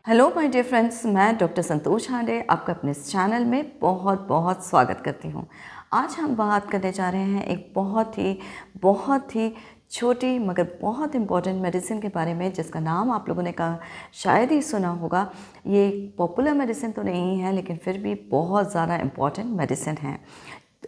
Hello my dear friends, मैं doctor संतोष हांडे आपका अपने इस चैनल में बहुत बहुत स्वागत करती हूँ। आज हम बात करने जा रहे हैं एक बहुत ही छोटी मगर बहुत इम्पॉर्टेंट मेडिसिन के बारे में, जिसका नाम आप लोगों ने शायद ही सुना होगा। ये पॉपुलर मेडिसिन तो नहीं है, लेकिन फिर भी बहुत ज़्यादा इम्पॉर्टेंट मेडिसिन है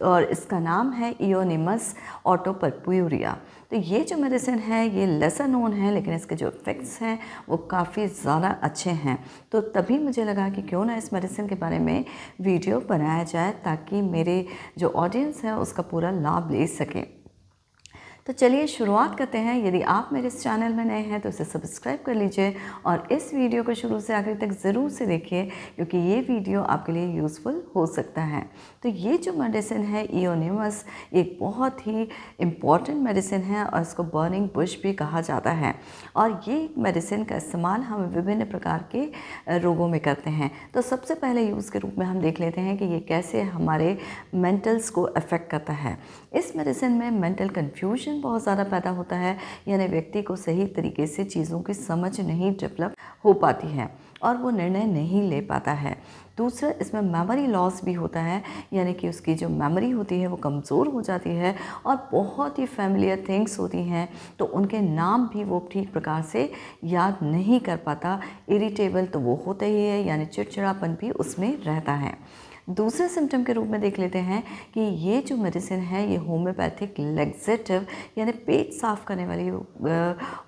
और इसका नाम है इयोनिमस ऑटोपर्प्यूरिया। तो ये जो मेडिसिन है ये लेसर नोन है, लेकिन इसके जो इफ़ेक्ट्स हैं वो काफ़ी ज़्यादा अच्छे हैं। तो तभी मुझे लगा कि क्यों ना इस मेडिसिन के बारे में वीडियो बनाया जाए, ताकि मेरे जो ऑडियंस है उसका पूरा लाभ ले सके। तो चलिए शुरुआत करते हैं। यदि आप मेरे इस चैनल में नए हैं तो इसे सब्सक्राइब कर लीजिए और इस वीडियो को शुरू से आखिर तक ज़रूर से देखिए, क्योंकि ये वीडियो आपके लिए यूज़फुल हो सकता है। तो ये जो मेडिसिन है इयोनिमस, एक बहुत ही इम्पॉर्टेंट मेडिसिन है और इसको बर्निंग बुश भी कहा जाता है। और ये मेडिसिन का इस्तेमाल हम विभिन्न प्रकार के रोगों में करते हैं। तो सबसे पहले यूज़ के रूप में हम देख लेते हैं कि ये कैसे हमारे मेंटल्स को अफेक्ट करता है। इस मेडिसिन में मेंटल कन्फ्यूजन बहुत ज़्यादा पैदा होता है, यानी व्यक्ति को सही तरीके से चीज़ों की समझ नहीं डेवलप हो पाती है और वो निर्णय नहीं ले पाता है। दूसरा, इसमें मेमोरी लॉस भी होता है, यानी कि उसकी जो मेमोरी होती है वो कमज़ोर हो जाती है और बहुत ही फैमिलियर थिंग्स होती हैं तो उनके नाम भी वो ठीक प्रकार से याद नहीं कर पाता। इरिटेबल तो वो होता ही है, यानी चिड़चिड़ापन भी उसमें रहता है। दूसरे सिम्टम के रूप में देख लेते हैं कि ये जो मेडिसिन है ये होम्योपैथिक लेग्जेटिव यानी पेट साफ करने वाली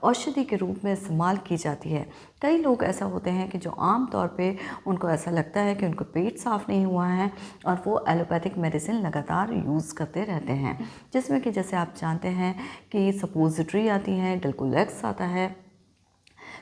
औषधि के रूप में इस्तेमाल की जाती है। कई लोग ऐसा होते हैं कि जो आम तौर पे उनको ऐसा लगता है कि उनको पेट साफ नहीं हुआ है और वो एलोपैथिक मेडिसिन लगातार यूज़ करते रहते हैं, जिसमें कि जैसे आप जानते हैं कि सपोजिटरी आती हैं, डेल्कोलेक्स आता है,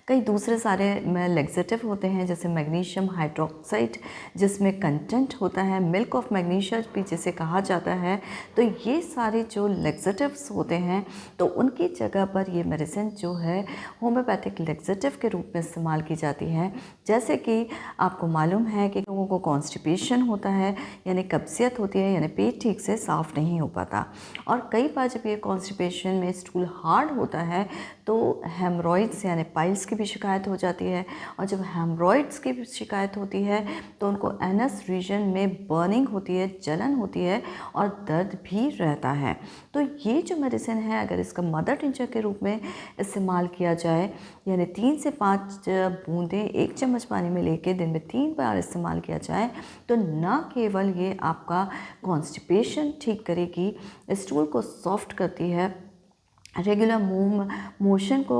कई दूसरे सारे में लेग्जेटिव होते हैं जैसे मैग्नीशियम हाइड्रोक्साइड, जिसमें कंटेंट होता है मिल्क ऑफ मैग्नीशिया भी जिसे कहा जाता है। तो ये सारे जो लेग्जेटिव्स होते हैं तो उनकी जगह पर ये मेडिसिन जो है होम्योपैथिक लेग्जेटिव के रूप में इस्तेमाल की जाती है। जैसे कि आपको मालूम है कि लोगों को कॉन्स्टिपेशन होता है, यानी कब्जियत होती है, यानी पेट ठीक से साफ़ नहीं हो पाता। और कई बार जब ये कॉन्स्टिपेशन में स्टूल हार्ड होता है तो हेमरॉइड्स यानी पाइल्स की भी शिकायत हो जाती है। और जब हेमरॉइड्स की भी शिकायत होती है तो उनको एनस रीजन में बर्निंग होती है, जलन होती है और दर्द भी रहता है। तो ये जो मेडिसिन है, अगर इसका मदर टिंचर के रूप में इस्तेमाल किया जाए, यानी 3 से 5 बूंदें 1 चम्मच पानी में लेके दिन में 3 बार इस्तेमाल किया जाए, तो न केवल ये आपका कॉन्स्टिपेशन ठीक करेगी, स्टूल को सॉफ्ट करती है, रेगुलर मोशन को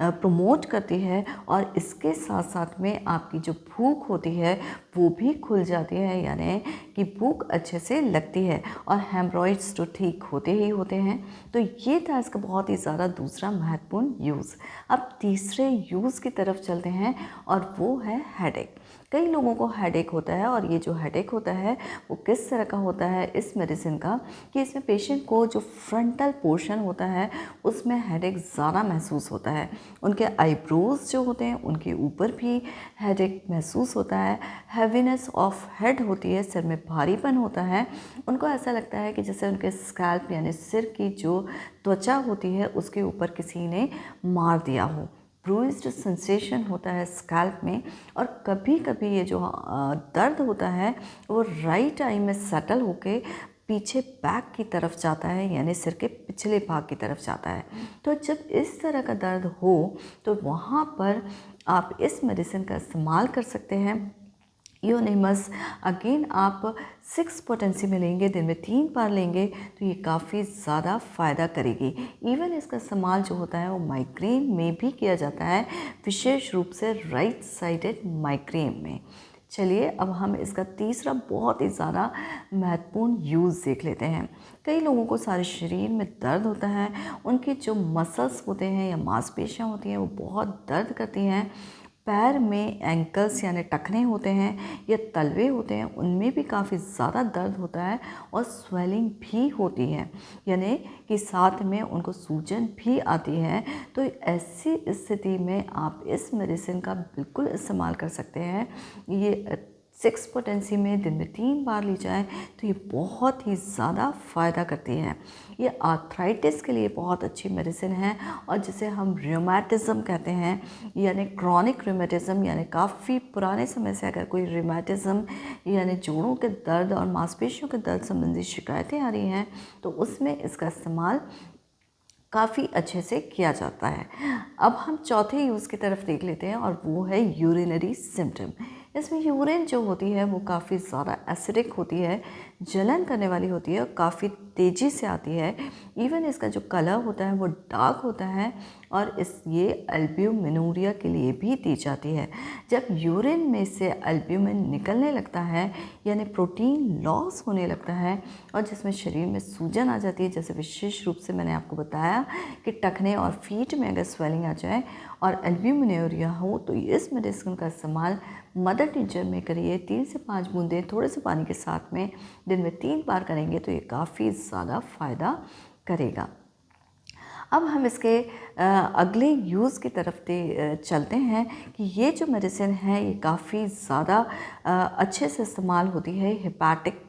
प्रमोट करती है और इसके साथ साथ में आपकी जो भूख होती है वो भी खुल जाती है, यानी कि भूख अच्छे से लगती है और हेमरॉइड्स तो ठीक होते ही होते हैं। तो ये था इसका बहुत ही ज़्यादा दूसरा महत्वपूर्ण यूज़। अब तीसरे यूज़ की तरफ चलते हैं और वो है हेडेक। कई लोगों को हेडेक होता है और ये जो हेडेक होता है वो किस तरह का होता है इस मेडिसिन का, कि इसमें पेशेंट को जो फ्रंटल पोर्शन होता है उसमें हेडेक ज़्यादा महसूस होता है। उनके आईब्रोज जो होते हैं उनके ऊपर भी हेडेक महसूस होता है। हैवीनेस ऑफ हेड होती है, सिर में भारीपन होता है। उनको ऐसा लगता है कि जैसे उनके स्कैल्प यानी सिर की जो त्वचा होती है उसके ऊपर किसी ने मार दिया हो। ब्रूइज्ड सेंसेशन होता है स्कैल्प में। और कभी कभी ये जो दर्द होता है वो राइट आई में सेटल होके पीछे बैक की तरफ जाता है, यानी सिर के पिछले भाग की तरफ जाता है। तो जब इस तरह का दर्द हो तो वहाँ पर आप इस मेडिसिन का इस्तेमाल कर सकते हैं। इयोनिमस अगेन आप 6 पोटेंसी में लेंगे, दिन में 3 बार लेंगे तो ये काफ़ी ज़्यादा फ़ायदा करेगी। इवन इसका इस्तेमाल जो होता है वो माइग्रेन में भी किया जाता है, विशेष रूप से राइट साइडेड माइग्रेन में। चलिए अब हम इसका तीसरा बहुत ही ज़्यादा महत्वपूर्ण यूज़ देख लेते हैं। कई लोगों को सारे शरीर में दर्द होता है, उनके जो मसल्स होते हैं या मांसपेशियाँ होती हैं वो बहुत दर्द करती हैं। पैर में एंकल्स यानी टखने होते हैं या तलवे होते हैं, उनमें भी काफ़ी ज़्यादा दर्द होता है और स्वेलिंग भी होती है, यानी कि साथ में उनको सूजन भी आती है। तो ऐसी स्थिति में आप इस मेडिसिन का बिल्कुल इस्तेमाल कर सकते हैं। ये सेक्स पोटेंसी में दिन में 3 बार ली जाए तो ये बहुत ही ज़्यादा फ़ायदा करती है। ये आर्थराइटिस के लिए बहुत अच्छी मेडिसिन है और जिसे हम रियोमेटिज़म कहते हैं, यानी क्रॉनिक रियोमेटिज़म, यानी काफ़ी पुराने समय से अगर कोई रियोमेटिज़म यानी जोड़ों के दर्द और मांसपेशियों के दर्द संबंधी शिकायतें आ रही हैं तो उसमें इसका इस्तेमाल काफ़ी अच्छे से किया जाता है। अब हम चौथे यूज़ की तरफ देख लेते हैं और वो है यूरिनरी सिम्टम। इसमें यूरिन जो होती है वो काफ़ी ज़्यादा एसिडिक होती है, जलन करने वाली होती है और काफ़ी तेज़ी से आती है। इवन इसका जो कलर होता है वो डार्क होता है और ये अल्ब्यूमिनूरिया के लिए भी दी जाती है। जब यूरिन में से अल्ब्यूमिन निकलने लगता है यानी प्रोटीन लॉस होने लगता है और जिसमें शरीर में सूजन आ जाती है, जैसे विशेष रूप से मैंने आपको बताया कि टखने और फीट में अगर स्वेलिंग आ जाए और अल्ब्यूमिनूरिया हो तो इस मेडिसिन का इस्तेमाल मदर टिंचर में करिए। 3 से 5 बूंदें थोड़े से पानी के साथ में दिन में 3 बार करेंगे तो ये काफ़ी ज़्यादा फ़ायदा करेगा। अब हम इसके अगले यूज़ की तरफ चलते हैं कि ये जो मेडिसिन है ये काफ़ी ज़्यादा अच्छे से इस्तेमाल होती है हेपेटिक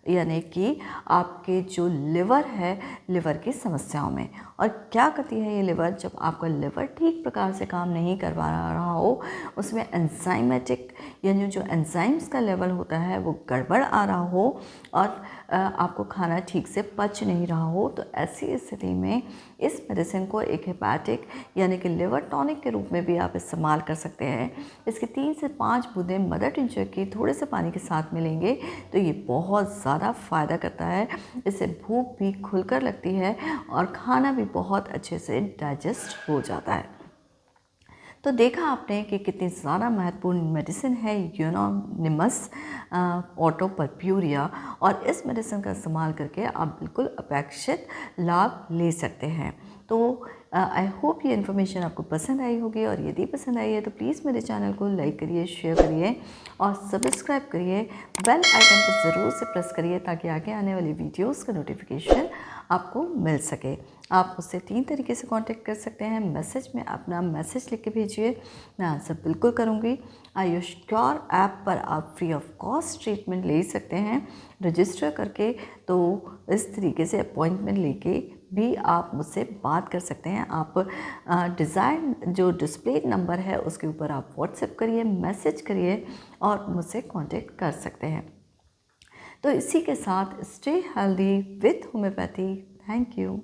यानी कि आपके जो लिवर है, लिवर की समस्याओं में। और क्या करती है ये लिवर, जब आपका लिवर ठीक प्रकार से काम नहीं कर पा रहा हो, उसमें एंजाइमेटिक यानी जो एंजाइम्स का लेवल होता है वो गड़बड़ आ रहा हो और आपको खाना ठीक से पच नहीं रहा हो, तो ऐसी स्थिति में इस मेडिसिन को एक हेपेटिक यानी कि लिवर टॉनिक के रूप में भी आप इस्तेमाल कर सकते हैं। इसकी 3 से 5 बूंदें मदर टिंचर की थोड़े से पानी के साथ मिलेंगे तो ये बहुत ज़्यादा फ़ायदा करता है। इससे भूख भी खुलकर लगती है और खाना भी बहुत अच्छे से डाइजेस्ट हो जाता है। तो देखा आपने कि कितनी ज़्यादा महत्वपूर्ण मेडिसिन है यूनानिमस ऑटोपर्प्यूरिया, और इस मेडिसिन का इस्तेमाल करके आप बिल्कुल अपेक्षित लाभ ले सकते हैं। तो आई होप ये इन्फॉर्मेशन आपको पसंद आई होगी, और यदि पसंद आई है तो प्लीज़ मेरे चैनल को लाइक करिए, शेयर करिए और सब्सक्राइब करिए। बेल आइकन पर ज़रूर से प्रेस करिए ताकि आगे आने वाली वीडियोस का नोटिफिकेशन आपको मिल सके। आप मुझसे 3 तरीके से कांटेक्ट कर सकते हैं। मैसेज में अपना मैसेज लिख के भेजिए, मैं आंसर बिल्कुल करूँगी। आयुष क्योर ऐप पर आप फ्री ऑफ कॉस्ट ट्रीटमेंट ले सकते हैं रजिस्टर करके। तो इस तरीके से अपॉइंटमेंट लेके भी आप मुझसे बात कर सकते हैं। आप डिज़ाइन जो डिस्प्ले नंबर है उसके ऊपर आप व्हाट्सएप करिए, मैसेज करिए और मुझसे कांटेक्ट कर सकते हैं। तो इसी के साथ stay healthy with homeopathy. Thank you.